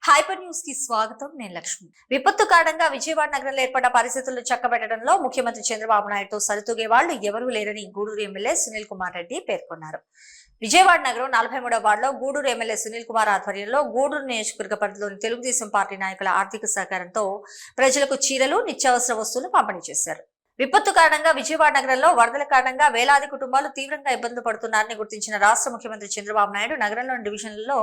Hyper news కి స్వాగతం. నేను లక్ష్మి. విపత్తు కారణంగా విజయవాడ నగరంలో ఏర్పడ్డ పరిస్థితులను చక్కబెట్టడంలో ముఖ్యమంత్రి చంద్రబాబు నాయుడుతో సరితూగే వాళ్లు ఎవరూ లేరని గూడూరు ఎమ్మెల్యే సునీల్ కుమార్ రెడ్డి పేర్కొన్నారు. విజయవాడ నగరం 43వ వార్డులో గూడూరు ఎమ్మెల్యే సునీల్ కుమార్ ఆధ్వర్యంలో గూడూరు నియోజకవర్గ పరిధిలోని తెలుగుదేశం పార్టీ నాయకుల ఆర్థిక సహకారంతో ప్రజలకు చీరలు, నిత్యావసర వస్తువులు పంపిణీ చేశారు. విపత్తు కారణంగా విజయవాడ నగరంలో వరదల కారణంగా వేలాది కుటుంబాలు తీవ్రంగా ఇబ్బందులు పడుతున్నారని గుర్తించిన రాష్ట్ర ముఖ్యమంత్రి చంద్రబాబు నాయుడు నగరంలోని డివిజన్లలో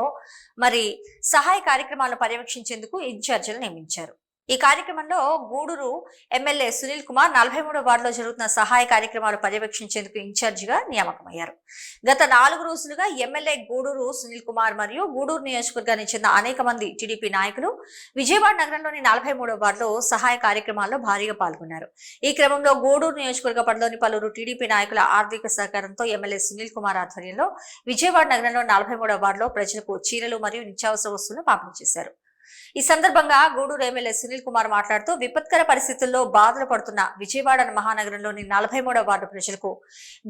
సహాయ కార్యక్రమాలను పర్యవేక్షించేందుకు ఇన్ఛార్జీలు నియమించారు. ఈ కార్యక్రమంలో గూడూరు ఎమ్మెల్యే సునీల్ కుమార్ 43వ వార్డులో జరుగుతున్న సహాయ కార్యక్రమాలు పర్యవేక్షించేందుకు ఇన్ఛార్జిగా నియామకమయ్యారు. గత 4 రోజులుగా ఎమ్మెల్యే గూడూరు సునీల్ కుమార్ మరియు గూడూరు నియోజకవర్గానికి చెందిన అనేక మంది టీడీపీ నాయకులు విజయవాడ నగరంలోని 43వ వార్డులో సహాయ కార్యక్రమాల్లో భారీగా పాల్గొన్నారు. ఈ క్రమంలో గూడూరు నియోజకవర్గ పరిధిలోని పలువురు టీడీపీ నాయకుల ఆర్థిక సహకారంతో ఎమ్మెల్యే సునీల్ కుమార్ ఆధ్వర్యంలో విజయవాడ నగరంలో 43వ వార్డులో ప్రజలకు చీరలు మరియు నిత్యావసర వస్తువులను పంపిణీ చేశారు. ఈ సందర్భంగా గూడూరు ఎమ్మెల్యే సునీల్ కుమార్ మాట్లాడుతూ విపత్కర పరిస్థితుల్లో బాధలు పడుతున్న విజయవాడ మహానగరంలోని 43వ వార్డు ప్రజలకు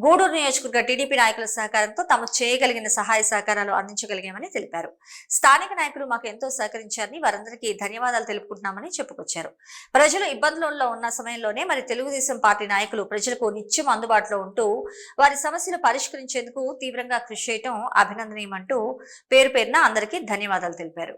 గూడూరు నియోజకవర్గ టీడీపీ నాయకుల సహకారంతో తాము చేయగలిగిన సహాయ సహకారాలు అందించగలిగామని తెలిపారు. స్థానిక నాయకులు మాకు ఎంతో సహకరించారని వారందరికీ ధన్యవాదాలు తెలుపుకుంటున్నామని చెప్పుకొచ్చారు. ప్రజలు ఇబ్బందులలో ఉన్న సమయంలోనే తెలుగుదేశం పార్టీ నాయకులు ప్రజలకు నిత్యం అందుబాటులో ఉంటూ వారి సమస్యలు పరిష్కరించేందుకు తీవ్రంగా కృషి చేయడం అభినందనీయమంటూ పేరు పేరున అందరికీ ధన్యవాదాలు తెలిపారు.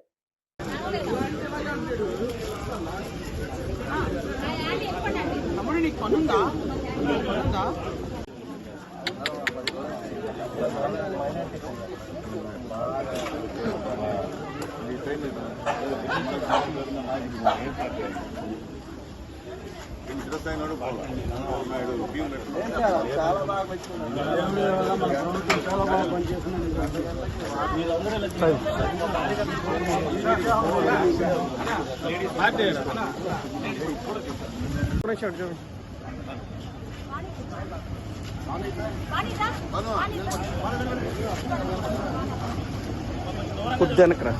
కుద్దనకరా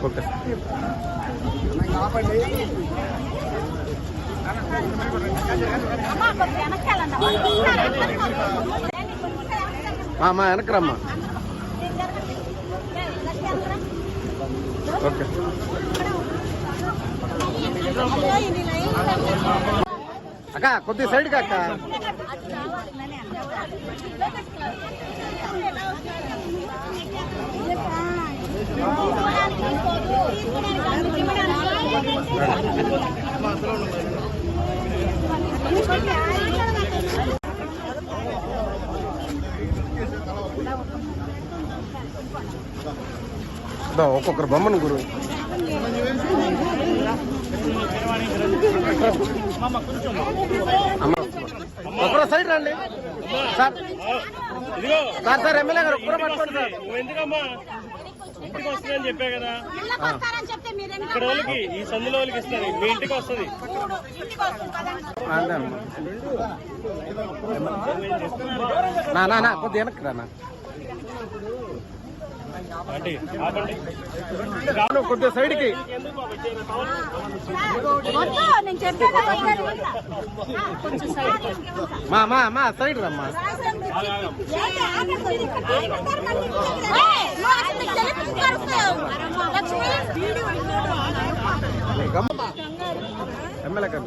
ఓకే అమ్మా వెనకరమ్మా ఓకే అక్క కొద్ది సైడ్కి అక్క ఒక్కొక్కరు బొమ్మను గురు ఒకరో సైడ్ రండి సార్. సార్ సార్ ఎమ్మెల్యే గారు ఒక్కరో పట్టుకోండి సార్. ఇంటికి వస్తుందని చెప్పా కదా, ఇక్కడ వాళ్ళకి ఈ సందులో వాళ్ళకి ఇస్తారు, మీ ఇంటికి వస్తుంది. నా కొద్ది వెనక్కి రానా కొద్దిగా సైడ్కి మా సైడ్ రమ్మా. ఎమ్మెల్యే గారు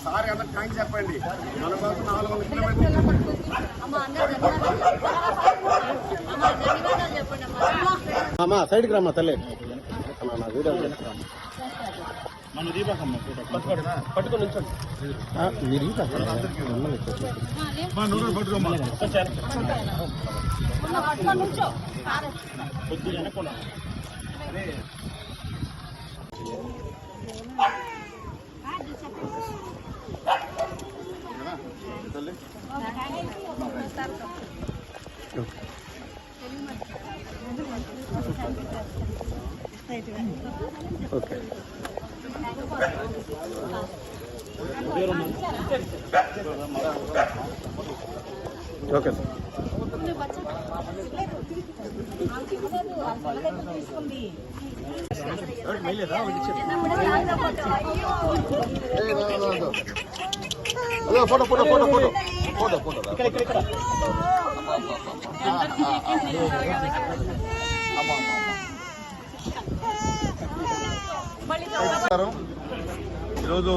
సార్ అందరికి థ్యాంక్స్ చెప్పండి. మన కోసం 400 కిలోమీటర్లు. అమ్మా సైడ్కి రమ్మా తల్లి. పట్టుకొని మీరు Okay. Okay. Okay sir. Photo photo photo photo photo photo నమస్కారం. ఈరోజు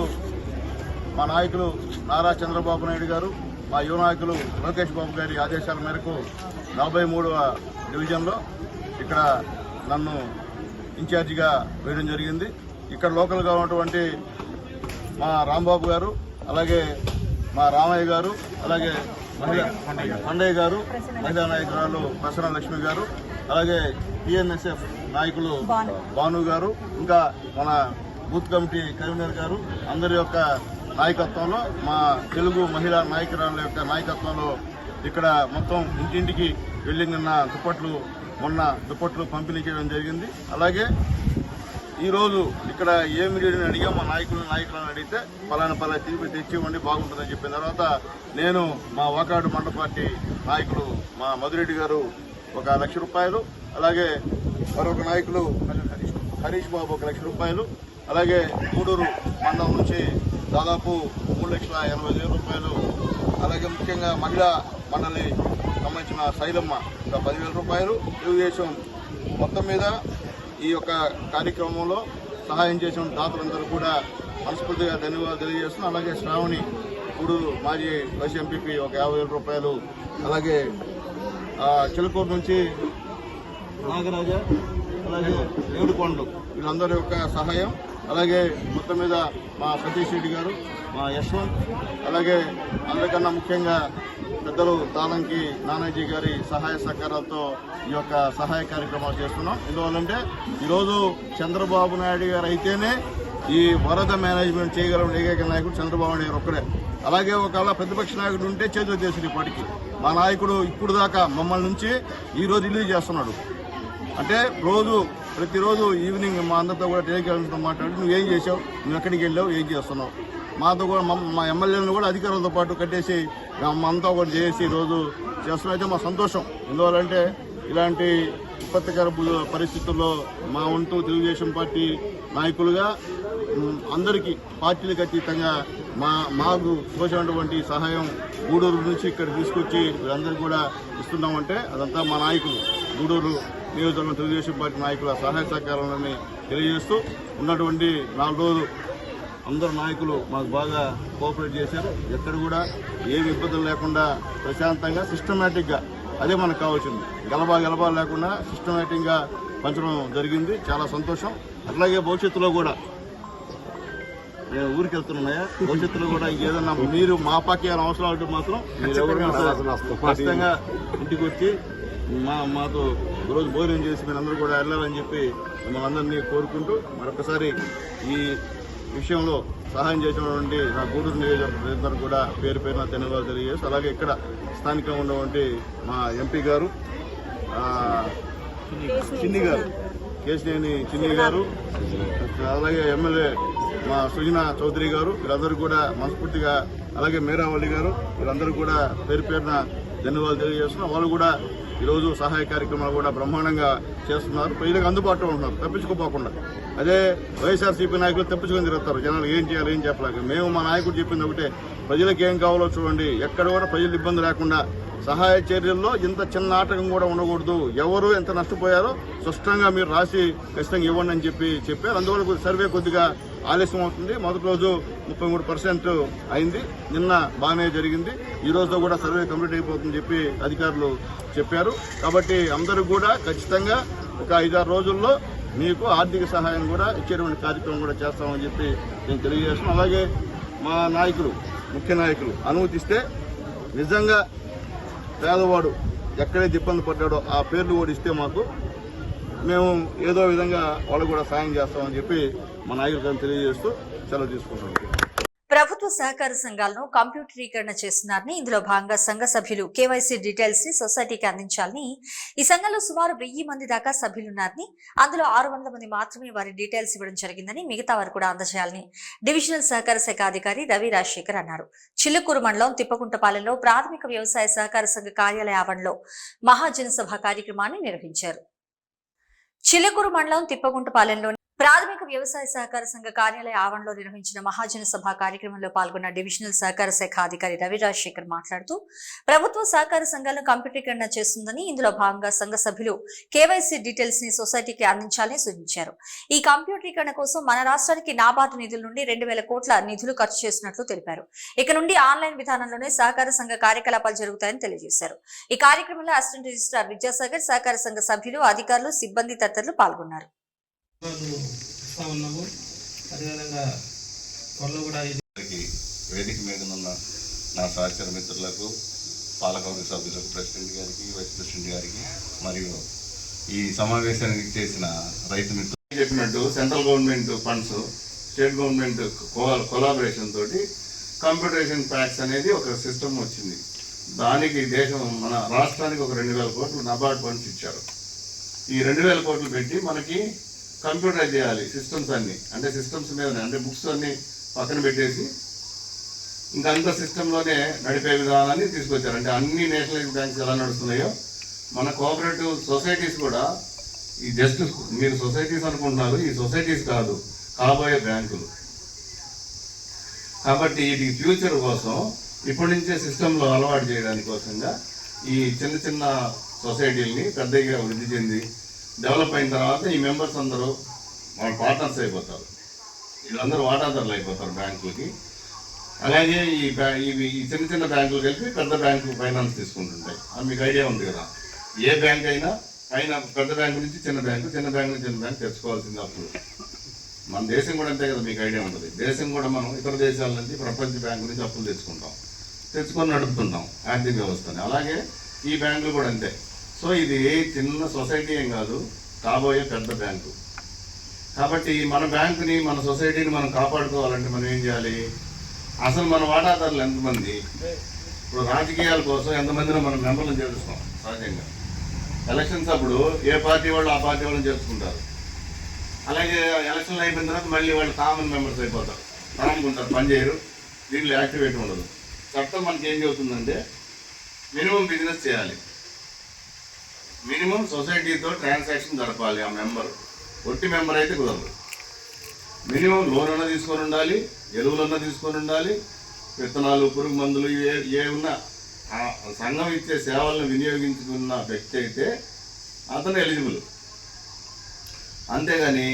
మా నాయకులు నారా చంద్రబాబు నాయుడు గారు, మా యువ నాయకులు లోకేష్ బాబు గారి ఆదేశాల మేరకు 43వ డివిజన్లో ఇక్కడ నన్ను ఇన్ఛార్జిగా వేయడం జరిగింది. ఇక్కడ లోకల్గా ఉన్నటువంటి మా రాంబాబు గారు, అలాగే మా రామయ్య గారు, అలాగే పండయ్య గారు, మహిళా నాయకురాలు ప్రసన్న లక్ష్మి గారు, అలాగే టిఎన్ఎస్ఎఫ్ నాయకులు భాను గారు, ఇంకా మన బూత్ కమిటీ కన్వీనర్ గారు, అందరి యొక్క నాయకత్వంలో, మా తెలుగు మహిళా నాయకురాల యొక్క నాయకత్వంలో ఇక్కడ మొత్తం ఇంటింటికి వెళ్ళి నిన్న మొన్న దుప్పట్లు పంపిణీ చేయడం జరిగింది. అలాగే ఈరోజు ఇక్కడ ఏమి లేదని అడిగా మా నాయకులను అడిగితే పలానా తీపి తెచ్చి ఇవ్వండి బాగుంటుందని చెప్పిన తర్వాత నేను మా వాకాడు మండల పార్టీ నాయకులు మా మధురెడ్డి గారు 1,00,000 రూపాయలు, అలాగే మరొక నాయకులు హరీష్ బాబు 1,00,000 రూపాయలు, అలాగే గూడూరు మండలం నుంచి దాదాపు 3,80,000 రూపాయలు, అలాగే ముఖ్యంగా మహిళా మండలి సంబంధించిన శైలమ్మ 10,000 రూపాయలు, తెలుగుదేశం మొత్తం మీద ఈ యొక్క కార్యక్రమంలో సహాయం చేసిన దాతలందరూ కూడా మనస్ఫూర్తిగా ధన్యవాదాలు తెలియజేస్తున్నాం. అలాగే శ్రావణి గూడూరు మాజీ వైస్ ఎంపీపీ 50,000 రూపాయలు, అలాగే చిలకూరు నుంచి నాగరాజ, అలాగే ఏడుకొండలు వీళ్ళందరి యొక్క సహాయం, అలాగే మొత్తం మీద మా సతీష్ రెడ్డి గారు, మా యశ్వంత్, అలాగే అందరికన్నా ముఖ్యంగా పెద్దలు తాళంకి నానాజీ గారి సహాయ సహకారాలతో ఈ యొక్క సహాయ కార్యక్రమాలు చేస్తున్నాం. ఎందువల్లంటే ఈరోజు చంద్రబాబు నాయుడు గారు అయితేనే ఈ వరద మేనేజ్మెంట్ చేయగల ఏకైక నాయకుడు చంద్రబాబు నాయుడు గారు ఒక్కడే. అలాగే ఒకవేళ ప్రతిపక్ష నాయకుడు ఉంటే చేతులు చేసింది ఇప్పటికి. మా నాయకుడు ఇప్పుడు దాకా మమ్మల్ని నుంచి ఈరోజు రిలీజ్ చేస్తున్నాడు. అంటే ప్రతిరోజు ఈవినింగ్ మా అందరితో కూడా టెలికాన్ఫరెన్స్తో మాట్లాడి నువ్వు ఏం చేసావు, నువ్వు ఎక్కడికి వెళ్ళావు, ఏం చేస్తున్నావు, మాతో కూడా మా ఎమ్మెల్యేలను కూడా అధికారులతో పాటు కట్టేసి అంతా కూడా చేసి ఈరోజు చేస్తున్నాం. అయితే మా సంతోషం. ఎందువల్లంటే ఇలాంటి విపత్తికర పరిస్థితుల్లో మా వంతు తెలుగుదేశం పార్టీ నాయకులుగా అందరికీ పార్టీలకు అతీతంగా మాకు తోచినటువంటి సహాయం గూడూరు నుంచి ఇక్కడ తీసుకొచ్చి వీళ్ళందరికీ కూడా ఇస్తున్నామంటే అదంతా మా నాయకులు గూడూరు నియోజకవర్గం తెలుగుదేశం పార్టీ నాయకుల సహాయ సహకారాలని తెలియజేస్తూ ఉన్నటువంటి 4 రోజులు అందరు నాయకులు మాకు బాగా కోఆపరేట్ చేశారు. ఎక్కడ కూడా ఏమి ఇబ్బందులు లేకుండా ప్రశాంతంగా సిస్టమేటిక్గా, అదే మనకు కావాల్సింది, గలబా లేకుండా సిస్టమేటిక్గా పంచడం జరిగింది. చాలా సంతోషం. అట్లాగే భవిష్యత్తులో కూడా నేను ఊరికి వెళ్తున్నాయా, భవిష్యత్తులో కూడా ఇంకేదన్నా మీరు మా పార్టీ అవసరం అంటే మాత్రం మీరు ఎవరైనా ఖచ్చితంగా ఇంటికి వచ్చి మాతో రోజు భోజనం చేసి మీరు అందరూ కూడా వెళ్ళాలని చెప్పి మిమ్మల్ని అందరినీ కోరుకుంటూ మరొకసారి ఈ విషయంలో సహాయం చేసినటువంటి నా గూడూరు నియోజకవర్గం కూడా పేరున ధన్యవాదాలు తెలియజేస్తూ, అలాగే ఇక్కడ స్థానికంగా ఉన్నటువంటి మా ఎంపీ గారు చిన్ని గారు, కేశినేని చిన్ని గారు, అలాగే ఎమ్మెల్యే మా సుజనా చౌదరి గారు, వీళ్ళందరూ కూడా మనస్ఫూర్తిగా, అలాగే మేరావల్లి గారు, వీళ్ళందరూ కూడా పేరున ధన్యవాదాలు తెలియజేస్తున్నాం. వాళ్ళు కూడా ఈరోజు సహాయ కార్యక్రమాలు కూడా బ్రహ్మాండంగా చేస్తున్నారు. ప్రజలకు అందుబాటులో ఉంటున్నారు తప్పించుకోపోకుండా. అదే వైఎస్ఆర్సీపీ నాయకులు తప్పించుకొని తిరుగుతారు, జనాలు ఏం చేయాలి ఏం చెప్పలేక. మేము మా నాయకుడు చెప్పింది ఒకటే, ప్రజలకు ఏం కావాలో చూడండి, ఎక్కడ కూడా ప్రజలు ఇబ్బంది లేకుండా సహాయ చర్యల్లో ఇంత చిన్న ఆటకం కూడా ఉండకూడదు, ఎవరు ఎంత నష్టపోయారో స్పష్టంగా మీరు రాసి ఖచ్చితంగా ఇవ్వండి అని చెప్పారు. అందువల్ల సర్వే కొద్దిగా ఆలస్యం అవుతుంది. మొదటి రోజు 33% అయింది, నిన్న బాగానే జరిగింది, ఈ రోజుతో కూడా సర్వే కంప్లీట్ అయిపోతుందని చెప్పి అధికారులు చెప్పారు. కాబట్టి అందరూ కూడా ఖచ్చితంగా ఒక 5-6 రోజుల్లో మీకు ఆర్థిక సహాయం కూడా ఇచ్చేటువంటి కార్యక్రమం కూడా చేస్తామని చెప్పి నేను తెలియజేస్తున్నాను. అలాగే మా నాయకులు, ముఖ్య నాయకులు అనుమతిస్తే నిజంగా పేదవాడు ఎక్కడైతే ఇబ్బంది పడ్డాడో ఆ పేర్లు కూడా ఇస్తే మాకు మేము ఏదో విధంగా వాళ్ళు కూడా సాయం చేస్తామని చెప్పి మా నాయకులకు తెలియజేస్తూ సెలవు తీసుకుంటున్నాం. ప్రభుత్వ సహకార సంఘాలను కంప్యూటరీకరణ చేస్తున్నారని, ఇందులో భాగంగా సంఘ సభ్యులు కేవైసీ డీటెయిల్స్ ని సొసైటీకి అందించాలని, ఈ సంఘంలో సుమారు 1000 మంది దాకా సభ్యులున్నారని, అందులో 600 మంది మాత్రమే వారి డీటెయిల్స్ ఇవ్వడం జరిగిందని, మిగతా వారు కూడా అందజేయాలని డివిజనల్ సహకార శాఖ అధికారి రవి రాజశేఖర్ అన్నారు. చిల్లకూరు మండలం తిప్పకుంటపాలెంలో ప్రాథమిక వ్యవసాయ సహకార సంఘ కార్యాలయ ఆవరణలో మహాజన సభ కార్యక్రమాన్ని నిర్వహించారు. చిల్లకూరు మండలం తిప్పకుంటపాలెంలో ప్రాథమిక వ్యవసాయ సహకార సంఘ కార్యాలయ ఆవరణలో నిర్వహించిన మహాజన సభ కార్యక్రమంలో పాల్గొన్న డివిజనల్ సహకార శాఖ అధికారి రవి రాజశేఖర్ మాట్లాడుతూ, ప్రభుత్వ సహకార సంఘాలను కంప్యూటరీకరణ చేస్తుందని, ఇందులో భాగంగా సంఘ సభ్యులు కేవైసీ డీటెయిల్స్ ని సొసైటీకి అందించాలని సూచించారు. ఈ కంప్యూటరీకరణ కోసం మన రాష్ట్రానికి నాబార్డు నిధుల నుండి 2000 కోట్ల నిధులు ఖర్చు చేసినట్లు తెలిపారు. ఇక నుండి ఆన్లైన్ విధానంలోనే సహకార సంఘ కార్యకలాపాలు జరుగుతాయని తెలియజేశారు. ఈ కార్యక్రమంలో అసిస్టెంట్ రిజిస్ట్రార్ విద్యాసాగర్, సహకార సంఘ సభ్యులు, అధికారులు, సిబ్బంది తదితరులు పాల్గొన్నారు. ఇస్తా ఉన్నాము. అదేవిధంగా త్వరలో కూడా వేదిక మీద ఉన్న నా సహచర మిత్రులకు, పాలకవర్గ సభ్యులకు, ప్రెసిడెంట్ గారికి, వైస్ ప్రెసిడెంట్ గారికి, మరియు ఈ సమావేశానికి చేసిన రైతు మిత్రులు చెప్పినట్టు central government funds, state government collaboration తోటి కంప్యూటరైజేషన్ ప్యాక్స్ అనేది ఒక సిస్టమ్ వచ్చింది. దానికి దేశం మన రాష్ట్రానికి ఒక 2000 కోట్లు నబార్డ్ ఫండ్స్ ఇచ్చారు. ఈ 2000 కోట్లు పెట్టి మనకి కంప్యూటరైజ్ చేయాలి సిస్టమ్స్ అన్ని. అంటే సిస్టమ్స్ మీద అంటే బుక్స్ అన్ని పక్కన పెట్టేసి ఇంకంతా సిస్టంలోనే నడిపే విధానాన్ని తీసుకొచ్చారు. అంటే అన్ని నేషనలైజ్ బ్యాంక్స్ ఎలా నడుస్తున్నాయో మన కోఆపరేటివ్ సొసైటీస్ కూడా ఈ జస్ట్ మీరు సొసైటీస్ అనుకుంటున్నారు, ఈ సొసైటీస్ కాదు, కాబోయే బ్యాంకులు. కాబట్టి ఇది ఫ్యూచర్ కోసం ఇప్పటి నుంచే సిస్టంలో అలవాటు చేయడానికి కోసంగా ఈ చిన్న చిన్న సొసైటీలని పెద్దగా వృద్ధి చెంది డెవలప్ అయిన తర్వాత ఈ మెంబర్స్ అందరూ వాళ్ళ పార్ట్నర్స్ అయిపోతారు. వీళ్ళందరూ వాటాదారులు అయిపోతారు బ్యాంకులకి. అలాగే ఈ చిన్న చిన్న బ్యాంకులు కలిపి పెద్ద బ్యాంకు ఫైనాన్స్ తీసుకుంటుంటాయి. అది మీకు ఐడియా ఉంది కదా. ఏ బ్యాంక్ అయినా పెద్ద బ్యాంకు నుంచి చిన్న బ్యాంకు, చిన్న బ్యాంకు నుంచి చిన్న బ్యాంకు తెచ్చుకోవాల్సింది అప్పుడు. మన దేశం కూడా అంతే కదా, మీకు ఐడియా ఉంటుంది. దేశం కూడా మనం ఇతర దేశాల నుంచి ప్రపంచ బ్యాంకు నుంచి అప్పులు తెచ్చుకొని నడుపుతుంటాం ఆర్థిక వ్యవస్థని. అలాగే ఈ బ్యాంకులు కూడా అంతే. సో ఇది చిన్న సొసైటీ ఏం కాదు, కాబోయే పెద్ద బ్యాంకు. కాబట్టి మన బ్యాంకుని, మన సొసైటీని మనం కాపాడుకోవాలంటే మనం ఏం చేయాలి? అసలు మన వాటాదారులు ఎంతమంది? ఇప్పుడు రాజకీయాల కోసం ఎంతమందినో మనం మెంబర్లను చేరుస్తాం. సహజంగా ఎలక్షన్స్ అప్పుడు ఏ పార్టీ వాళ్ళు ఆ పార్టీ వాళ్ళని చేర్చుకుంటారు. అలాగే ఎలక్షన్లు అయిపోయిన తర్వాత మళ్ళీ వాళ్ళు కామన్ మెంబర్స్ అయిపోతారు, తరముకుంటారు, పనిచేయరు, దీంట్లో యాక్టివేట్ ఉండదు. చట్టం మనకి ఏం చెబుతుందంటే మినిమం బిజినెస్ చేయాలి, మినిమం సొసైటీతో ట్రాన్సాక్షన్ జరపాలి. ఆ మెంబర్ ఒట్టి మెంబర్ అయితే కుదరదు. మినిమం లోన్ అన్నా తీసుకొని ఉండాలి, ఎరువులన్నా తీసుకొని ఉండాలి, విత్తనాలు, పురుగు మందులు ఏ ఉన్నా ఆ సంఘం ఇచ్చే సేవలను వినియోగించుకున్న వ్యక్తి అయితే అతను ఎలిజిబుల్. అంతేగాని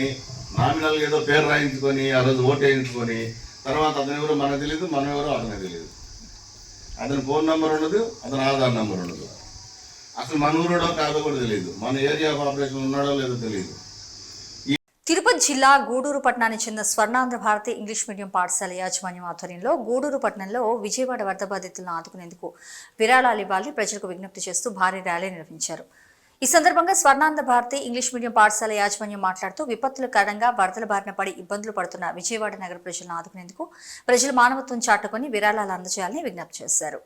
నామినల్గా ఏదో పేరు రాయించుకొని ఆ రోజు ఓటు వేయించుకొని తర్వాత అతను ఎవరో మనకు తెలియదు, మనం ఎవరో అతనికి తెలియదు. అతని ఫోన్ నెంబర్ ఉండదు, అతని ఆధార్ నెంబర్ ఉండదు, అసలు మన ఊరోడో కాదో కూడా తెలియదు, మన ఏరియా ఆపరేషన్ ఉన్నాడో లేదో తెలియదు. తిరుపతి జిల్లా గూడూరు పట్టణానికి చెందిన స్వర్ణాంధ్ర భారతి ఇంగ్లీష్ మీడియం పాఠశాల యాజమాన్యం ఆధ్వర్యంలో గూడూరు పట్టణంలో విజయవాడ వరద బాధితులను ఆదుకునేందుకు విరాళాలు ఇవ్వాలని ప్రజలకు విజ్ఞప్తి చేస్తూ భారీ ర్యాలీ నిర్వహించారు. ఈ సందర్భంగా స్వర్ణాంధ్ర భారతి ఇంగ్లీష్ మీడియం పాఠశాల యాజమాన్యం మాట్లాడుతూ, విపత్తుల కారణంగా వరదల బారిన పడి ఇబ్బందులు పడుతున్న విజయవాడ నగర ప్రజలను ఆదుకునేందుకు ప్రజలు మానవత్వం చాటుకొని విరాళాలు అందజేయాలని విజ్ఞప్తి చేశారు.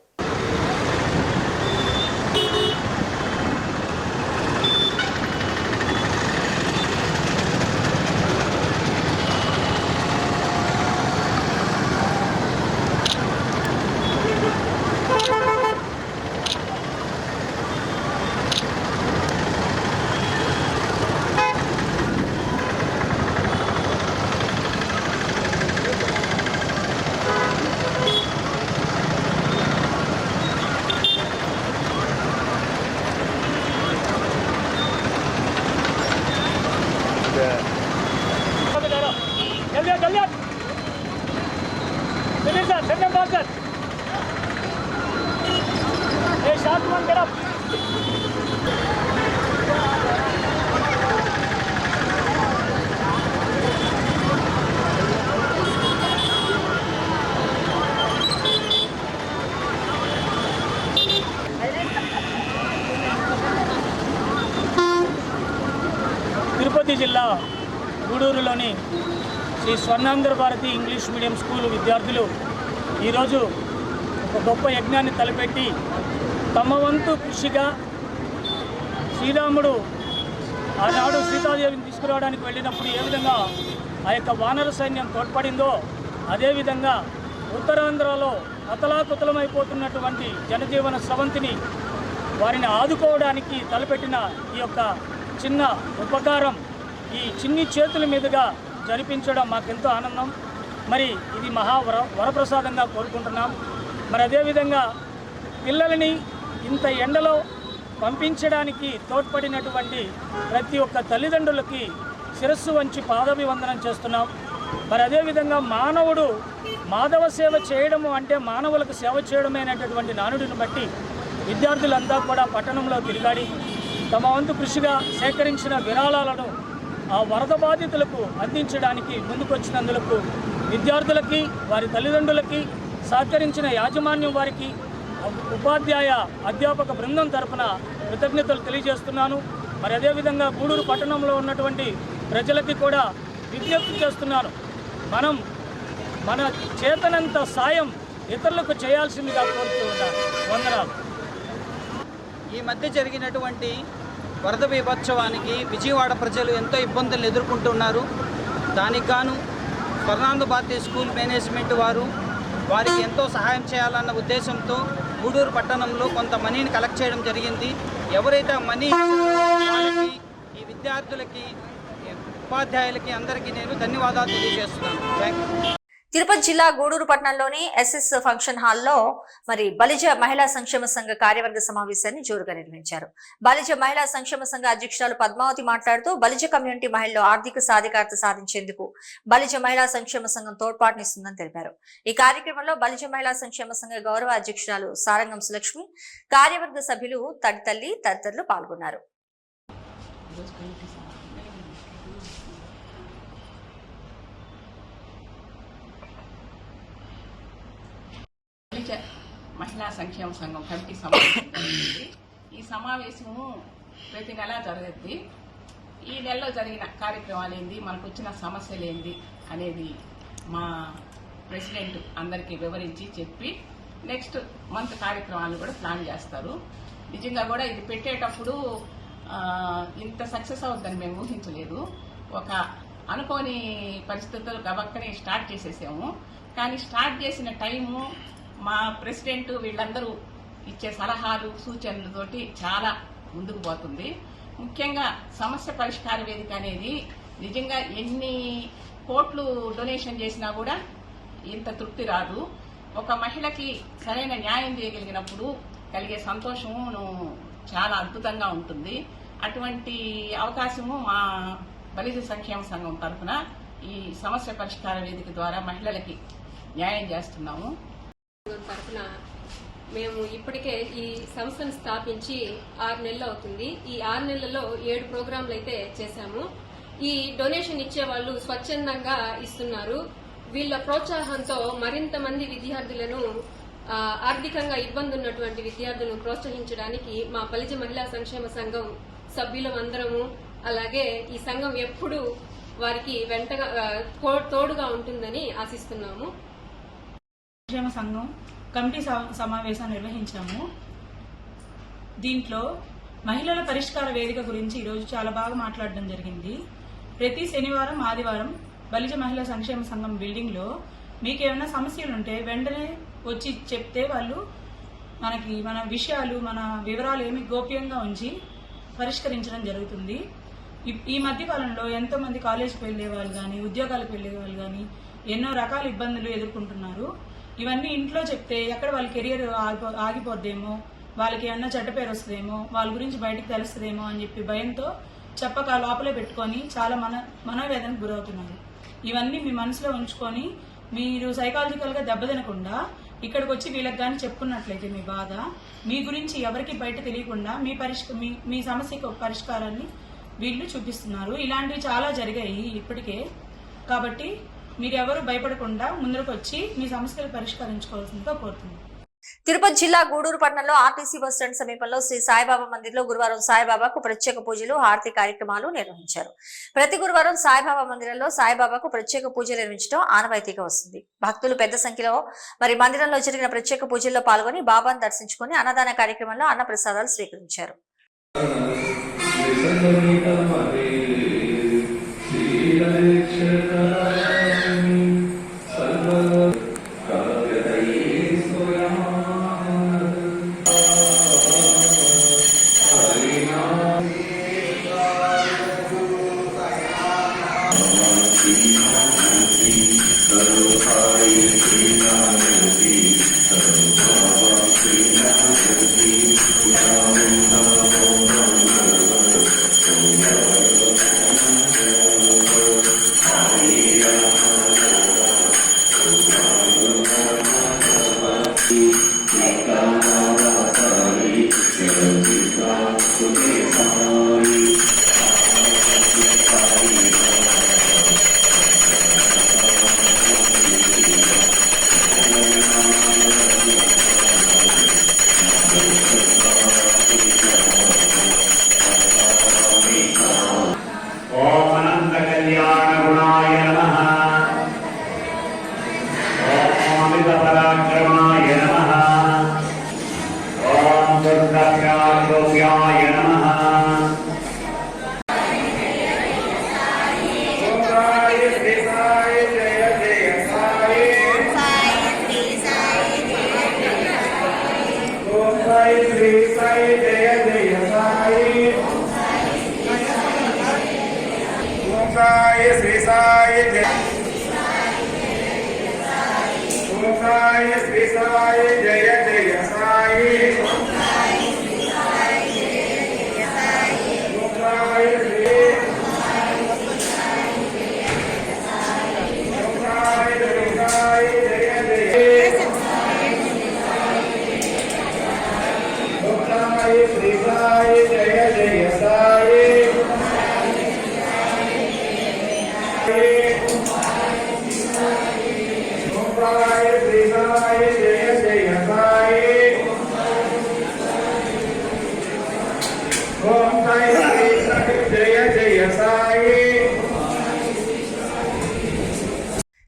తిరుపతి జిల్లా గూడూరులోని Shri Swarnandhra Bharati English medium school విద్యార్థులు ఈరోజు ఒక గొప్ప యజ్ఞాన్ని తలపెట్టి తమ వంతు కృషిగా శ్రీరాముడు ఆనాడు సీతాదేవిని తీసుకురావడానికి వెళ్ళినప్పుడు ఏ విధంగా ఆ యొక్క వానర సైన్యం తోడ్పడిందో అదేవిధంగా ఉత్తరాంధ్రలో అతలాకుతలమైపోతున్నటువంటి జనజీవన స్రవంతిని వారిని ఆదుకోవడానికి తలపెట్టిన ఈ యొక్క చిన్న ఉపకారం ఈ చిన్ని చేతుల మీదుగా జరిపించడం మాకెంతో ఆనందం. మరి ఇది వరప్రసాదంగా కోరుకుంటున్నాం. మరి అదేవిధంగా పిల్లలని ఇంత ఎండలో పంపించడానికి తోడ్పడినటువంటి ప్రతి ఒక్క తల్లిదండ్రులకి శిరస్సు వంచి పాదాభివందనం చేస్తున్నాం. మరి అదేవిధంగా మానవుడు మాధవ సేవ చేయడము అంటే మానవులకు సేవ చేయడమైనటువంటి నానుడిని బట్టి విద్యార్థులంతా కూడా పట్టణంలో తిరిగాడి తమ వంతు కృషిగా సేకరించిన విరాళాలను ఆ వరద బాధితులకు అందించడానికి ముందుకొచ్చినందులకు విద్యార్థులకి వారి తల్లిదండ్రులకి సహకరించిన యాజమాన్యం వారికి ఉపాధ్యాయ అధ్యాపక బృందం తరపున కృతజ్ఞతలు తెలియజేస్తున్నాను. మరి అదేవిధంగా గూడూరు పట్టణంలో ఉన్నటువంటి ప్రజలకి కూడా విజ్ఞప్తి చేస్తున్నాను. మనం మన చేతనంత సాయం ఇతరులకు చేయాల్సిందిగా కోరుతూ ఉన్నాను. వందనాలు. ఈ మధ్య జరిగినటువంటి వరద బీభత్సవానికి విజయవాడ ప్రజలు ఎంతో ఇబ్బందులు ఎదుర్కొంటున్నారు. దానికి గాను ఫెర్నాండో భారతి స్కూల్ మేనేజ్మెంట్ వారికి ఎంతో సహాయం చేయాలన్న ఉద్దేశంతో గూడూరు పట్టణంలో కొంత మనీని కలెక్ట్ చేయడం జరిగింది. ఎవరైతే మనీ వాళ్ళకి ఈ విద్యార్థులకి ఉపాధ్యాయులకి అందరికీ నేను ధన్యవాదాలు తెలియజేస్తున్నాను. Thank you. తిరుపతి జిల్లా గూడూరు పట్టణంలోని ఎస్ఎస్ ఫంక్షన్ హాల్లో మరి బలిజ మహిళా సంక్షేమ సంఘ కార్యవర్గ సమావేశాన్ని జోరుగా నిర్వహించారు. బలిజ మహిళా సంక్షేమ సంఘ అధ్యక్షురాలు పద్మావతి మాట్లాడుతూ బలిజ కమ్యూనిటీ మహిళల్లో ఆర్థిక సాధికారత సాధించేందుకు బలిజ మహిళా సంక్షేమ సంఘం తోడ్పాటునిస్తుందని తెలిపారు. ఈ కార్యక్రమంలో బలిజ మహిళా సంక్షేమ సంఘ గౌరవ అధ్యక్షురాలు సారంగం సులక్ష్మి, కార్యవర్గ సభ్యులు తల్లి తదితరులు పాల్గొన్నారు. మహిళా సంక్షేమ సంఘం కమిటీ సమావేశం జరిగింది. ఈ సమావేశము ప్రతి నెల జరుగుద్ది. ఈ నెలలో జరిగిన కార్యక్రమాలు ఏంది, మనకు వచ్చిన సమస్యలు ఏంది అనేది మా ప్రెసిడెంట్ అందరికీ వివరించి చెప్పి నెక్స్ట్ మంత్ కార్యక్రమాలు కూడా ప్లాన్ చేస్తారు. నిజంగా కూడా ఇది పెట్టేటప్పుడు ఇంత సక్సెస్ అవుతుందని మేము ఊహించలేదు. ఒక అనుకోని పరిస్థితులు గబక్కనే స్టార్ట్ చేసేసాము. కానీ స్టార్ట్ చేసిన టైము మా ప్రెసిడెంట్ వీళ్ళందరూ ఇచ్చే సలహాలు సూచనలతోటి చాలా ముందుకు పోతుంది. ముఖ్యంగా సమస్య పరిష్కార వేదిక అనేది నిజంగా ఎన్ని కోట్లు డొనేషన్ చేసినా కూడా ఇంత తృప్తి రాదు. ఒక మహిళకి సరైన న్యాయం చేయగలిగినప్పుడు కలిగే సంతోషము చాలా అద్భుతంగా ఉంటుంది. అటువంటి అవకాశము మా బలిజ సంక్షేమ సంఘం తరఫున ఈ సమస్య పరిష్కార వేదిక ద్వారా మహిళలకి న్యాయం చేస్తున్నాము. తరఫున మేము ఇప్పటికే ఈ సంస్థను స్థాపించి 6 నెలలు అవుతుంది. ఈ 6 నెలల్లో 7 ప్రోగ్రాంలు అయితే చేశాము. ఈ డొనేషన్ ఇచ్చే వాళ్ళు స్వచ్ఛందంగా ఇస్తున్నారు. వీళ్ళ ప్రోత్సాహంతో మరింత మంది విద్యార్థులను ఆర్థికంగా ఇబ్బంది ఉన్నటువంటి విద్యార్థులను ప్రోత్సహించడానికి మా బలిజ మహిళా సంక్షేమ సంఘం సభ్యులం అందరము, అలాగే ఈ సంఘం ఎప్పుడూ వారికి వెంటగా తోడుగా ఉంటుందని ఆశిస్తున్నాము. సంక్షేమ సంఘం కమిటీ సమావేశం నిర్వహించాము. దీంట్లో మహిళల పరిష్కార వేదిక గురించి ఈరోజు చాలా బాగా మాట్లాడడం జరిగింది. ప్రతి శనివారం ఆదివారం బలిజ మహిళా సంక్షేమ సంఘం బిల్డింగ్లో మీకు ఏమైనా సమస్యలు ఉంటే వెంటనే వచ్చి చెప్తే వాళ్ళు మన విషయాలు మన వివరాలు ఏమి గోప్యంగా ఉంచి పరిష్కరించడం జరుగుతుంది. ఈ మధ్యకాలంలో ఎంతోమంది కాలేజీకి వెళ్లే వాళ్ళు కానీ ఉద్యోగాలకు వెళ్లే వాళ్ళు కానీ ఎన్నో రకాల ఇబ్బందులు ఎదుర్కొంటున్నారు. ఇవన్నీ ఇంట్లో చెప్తే ఎక్కడ వాళ్ళ కెరియర్ ఆగిపోద్దేమో, వాళ్ళకి ఏమన్నా చెడ్డ పేరు వస్తుందేమో, వాళ్ళ గురించి బయటకు తెలుస్తుందేమో అని చెప్పి భయంతో చెప్పక లోపలే పెట్టుకొని చాలా మనోవేదనకు గురవుతున్నారు. ఇవన్నీ మీ మనసులో ఉంచుకొని మీరు సైకాలజికల్గా దెబ్బతినకుండా ఇక్కడికి వచ్చి వీళ్ళకి కానీ చెప్పుకున్నట్లయితే మీ బాధ మీ గురించి ఎవరికి బయట తెలియకుండా మీ సమస్యకు ఒక పరిష్కారాన్ని వీళ్ళు చూపిస్తున్నారు. ఇలాంటివి చాలా జరిగాయి ఇప్పటికే. కాబట్టి మీరెవరు భయపడకుండా ముందుకు వచ్చి మీ సమస్యలు పరిష్కరించుకోవాల్సిందిగా కోరుతున్నాను. తిరుపతి జిల్లా గూడూరు పట్టణంలో ఆర్టీసీ బస్ స్టాండ్ సమీపంలో శ్రీ సాయిబాబా మందిర్లో గురువారం సాయిబాబాకు ప్రత్యేక పూజలు హారతి కార్యక్రమాలు నిర్వహించారు. ప్రతి గురువారం సాయిబాబా మందిరంలో సాయిబాబాకు ప్రత్యేక పూజలు నిర్వహించడం ఆనవాయితీగా వస్తుంది. భక్తులు పెద్ద సంఖ్యలో మందిరంలో జరిగిన ప్రత్యేక పూజల్లో పాల్గొని బాబాను దర్శించుకుని అన్నదాన కార్యక్రమంలో అన్న ప్రసాదాలు స్వీకరించారు.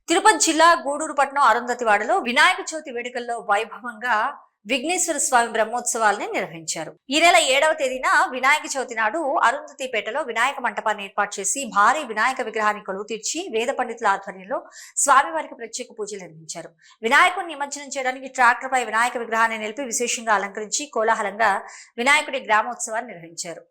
తిరుపతి జిల్లా గూడూరు పట్టణం అరుంధతివాడలో వినాయక చవితి వేడుకల్లో వైభవంగా విఘ్నేశ్వర స్వామి బ్రహ్మోత్సవాలను నిర్వహించారు. ఈ నెల 7వ తేదీన వినాయక చవితి నాడు అరుంధతిపేటలో వినాయక మంటపాన్ని ఏర్పాటు చేసి భారీ వినాయక విగ్రహాన్ని కొలువు తీర్చి వేద పండితుల ఆధ్వర్యంలో స్వామివారికి ప్రత్యేక పూజలు నిర్వహించారు. వినాయకుడిని నిమజ్జనం చేయడానికి ట్రాక్టర్ పై వినాయక విగ్రహాన్ని నిలిపి విశేషంగా అలంకరించి కోలాహలంగా వినాయకుడి గ్రామోత్సవాన్ని నిర్వహించారు.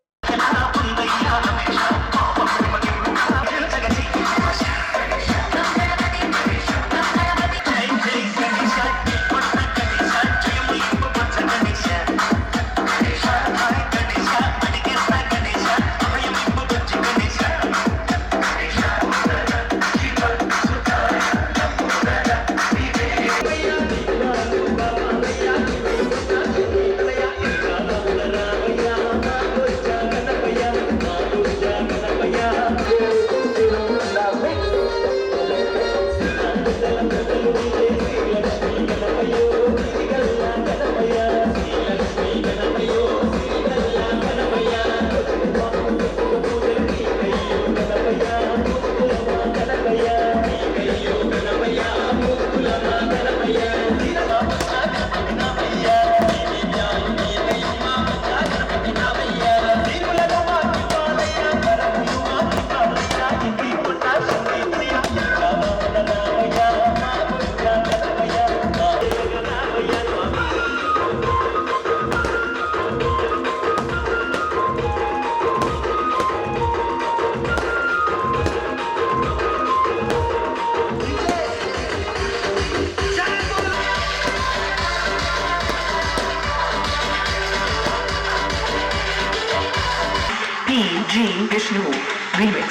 Vishnu remix.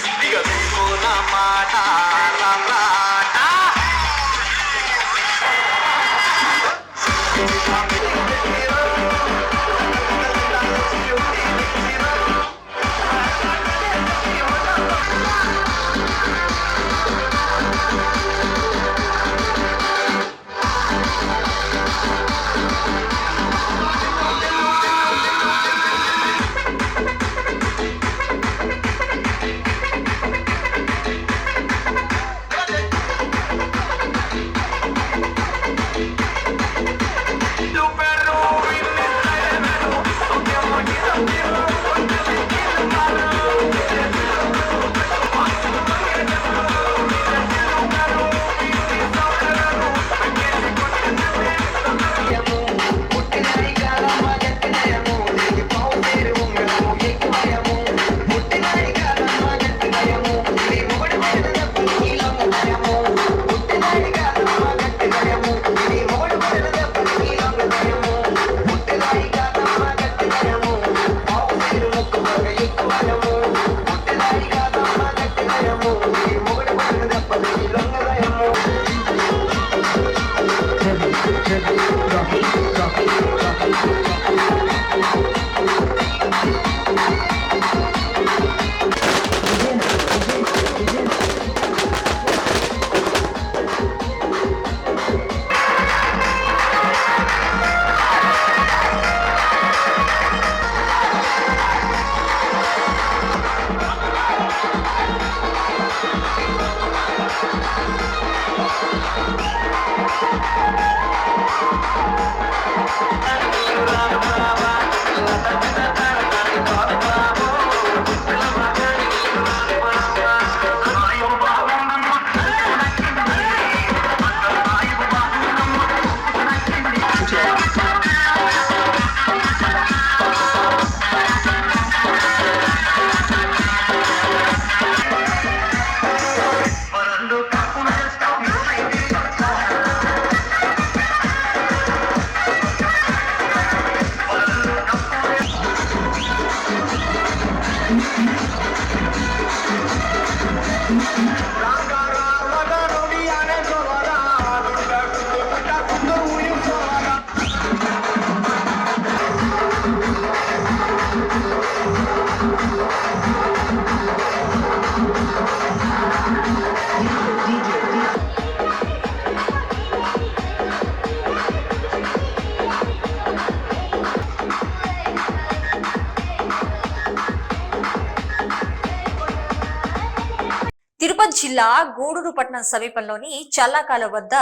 జిల్లా గూడూరు పట్టణం సమీపంలోని చల్లాకాల వద్ద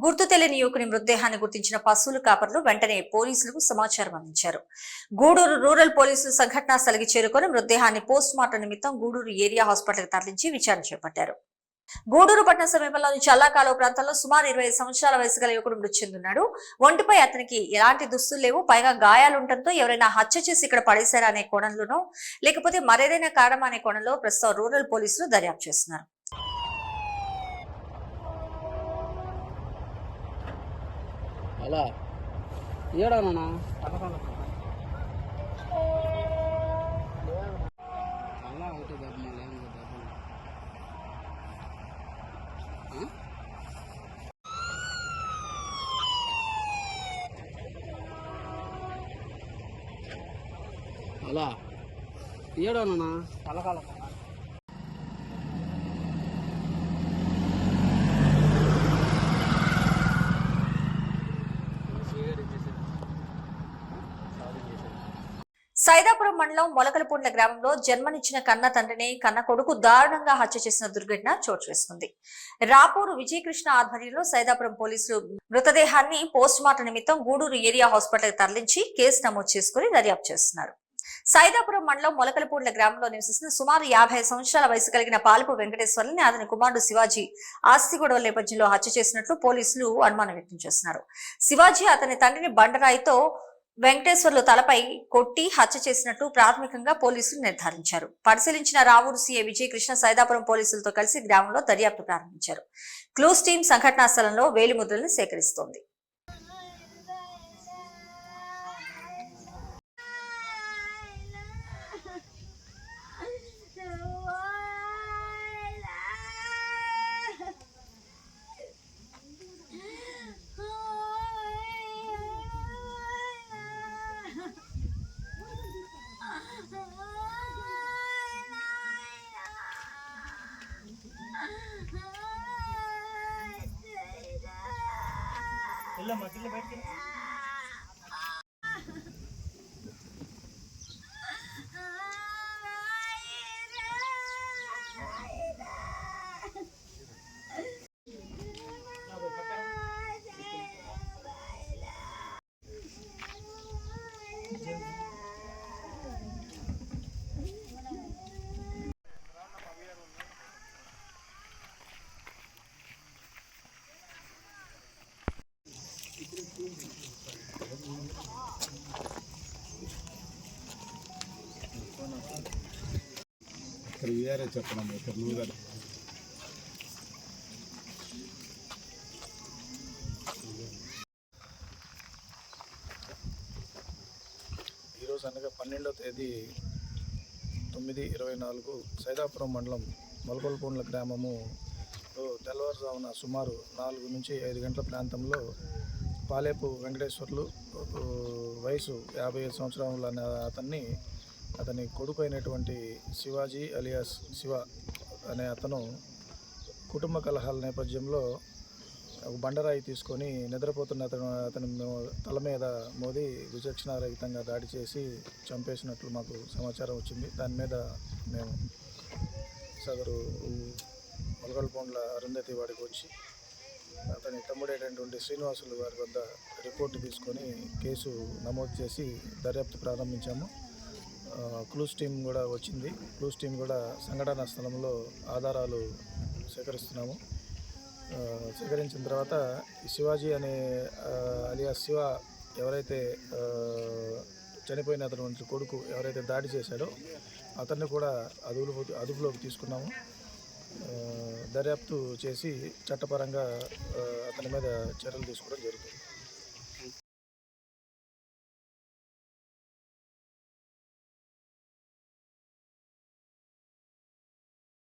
గుర్తు తెలియని యువకుని మృతదేహాన్ని గుర్తించిన పశువుల కాపర్లు వెంటనే పోలీసులకు సమాచారం అందించారు. గూడూరు రూరల్ పోలీసులు సంఘటనా స్థలికి చేరుకొని మృతదేహాన్ని పోస్ట్ మార్టం నిమిత్తం గూడూరు ఏరియా హాస్పిటల్కి తరలించి విచారణ చేపట్టారు. గూడూరు పట్టణ సమీపంలోని చల్లాకాలో ప్రాంతంలో సుమారు 25 సంవత్సరాల వయసు గల యువకుడు మృతి చెందున్నాడు. ఒంటిపై అతనికి ఎలాంటి దుస్తులు లేవు. పైగా గాయాలుండటంతో ఎవరైనా హత్య చేసి ఇక్కడ పడేశారా అనే కోణంలోనో లేకపోతే మరేదైనా కారణం అనే కోణంలో ప్రస్తుతం రూరల్ పోలీసులు దర్యాప్తు చేస్తున్నారు. అలా ఏడోనా అలకాల సైదాపురం మండలం మొలకలపూండ్ల గ్రామంలో జన్మనిచ్చిన కన్న తండ్రిని కన్న కొడుకు దారుణంగా హత్య చేసిన దుర్ఘటన చోటు చేసుకుంది. రాపూరు విజయకృష్ణ ఆధ్వర్యంలో సైదాపురం పోలీసులు మృతదేహాన్ని పోస్ట్ మార్టం నిమిత్తం గూడూరు ఏరియా హాస్పిటల్ తరలించి కేసు నమోదు చేసుకుని దర్యాప్తు చేస్తున్నారు. సైదాపురం మండలం మొలకలపూండ్ల గ్రామంలో నివసిస్తున్న సుమారు 50 సంవత్సరాల వయసు కలిగిన పాలపు వెంకటేశ్వర్లని అతని కుమారుడు శివాజీ ఆస్తి గొడవల నేపథ్యంలో హత్య చేసినట్లు పోలీసులు అనుమానం వ్యక్తం చేస్తున్నారు. శివాజీ అతని తండ్రిని బండరాయితో వెంకటేశ్వర్లు తలపై కొట్టి హత్య చేసినట్టు ప్రాథమికంగా పోలీసులు నిర్ధారించారు. పరిశీలించిన రావూరు సీఐ విజయకృష్ణ సైదాపురం పోలీసులతో కలిసి గ్రామంలో దర్యాప్తు ప్రారంభించారు. క్లూస్ టీం సంఘటనా స్థలంలో వేలిముద్రలను సేకరిస్తోంది. చెప్పడం ఈరోజు అనగా 12వ తేదీ 9/24 సైదాపురం మండలం మొలకలపూండ్ల గ్రామము తెల్లవారుజామున సుమారు 4 నుంచి 5 గంటల ప్రాంతంలో పాలేపు వెంకటేశ్వర్లు వయసు 55 సంవత్సరాల అతని కొడుకు అయినటువంటి శివాజీ అలియాస్ శివ అనే అతను కుటుంబ కలహాల నేపథ్యంలో ఒక బండరాయి తీసుకొని నిద్రపోతున్న అతని తల మీద మోది విచక్షణారహితంగా దాడి చేసి చంపేసినట్లు మాకు సమాచారం వచ్చింది. దాని మీద మేము సదరు మొలకలపూండ్ల అరుంధతి వాడికి వచ్చి అతని తమ్ముడైనటువంటి శ్రీనివాసులు వారి వద్ద రిపోర్టు తీసుకొని కేసు నమోదు చేసి దర్యాప్తు ప్రారంభించాము. క్లూస్ టీం కూడా వచ్చింది. క్లూస్ టీం కూడా సంఘటనా స్థలంలో ఆధారాలు సేకరిస్తున్నాము. సేకరించిన తర్వాత శివాజీ అనే అలియాస్ శివ ఎవరైతే చనిపోయిన అతని కొడుకు ఎవరైతే దాడి చేశాడో అతన్ని కూడా అదుపులోకి తీసుకున్నాము. దర్యాప్తు చేసి చట్టపరంగా అతని మీద చర్యలు తీసుకోవడం జరుగుతుంది.